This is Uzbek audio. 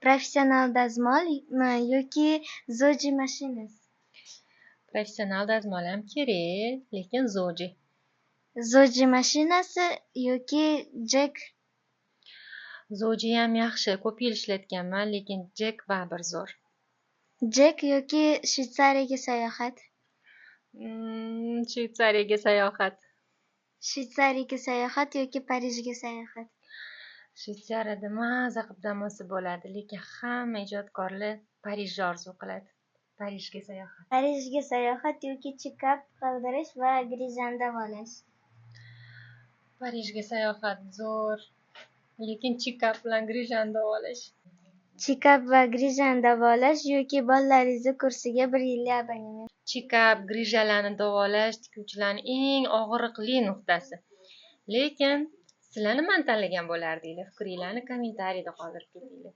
Professional dazmolmi yoki zoji mashinasi? Professional dazmol ham kerak, lekin zoji. Zoji mashinasi yoki Jack? Zoji ham yaxshi, ko'p yil ishlatganman, lekin Jack baribir zo'r. Jack yoki Shvetsariyaga sayohat? Shvetsariyaga sayohat. Shvetsariyaga sayohat yoki Parijga sayohat? Shvetsariyada maza qilib dam olsa bo'ladi, lekin hamma ijodkorlar Parijni orzu qiladi. Parijga sayohat. Parijga sayohat yoki chekap qildirish va grizan davolash? Parijga sayohat zo'r, lekin chekap bilan grizan davolash. Chekap va grizan davolash yoki bolalaringizni kursiga 1 yillik abonement? Chekap, grijalarni davolash tikuvchilarning eng og'riqli nuqtasi. Lekin sizlar nimani tanlagan bo'lardinglar? Fikringlarni kommentariyda qoldirib ketinglar.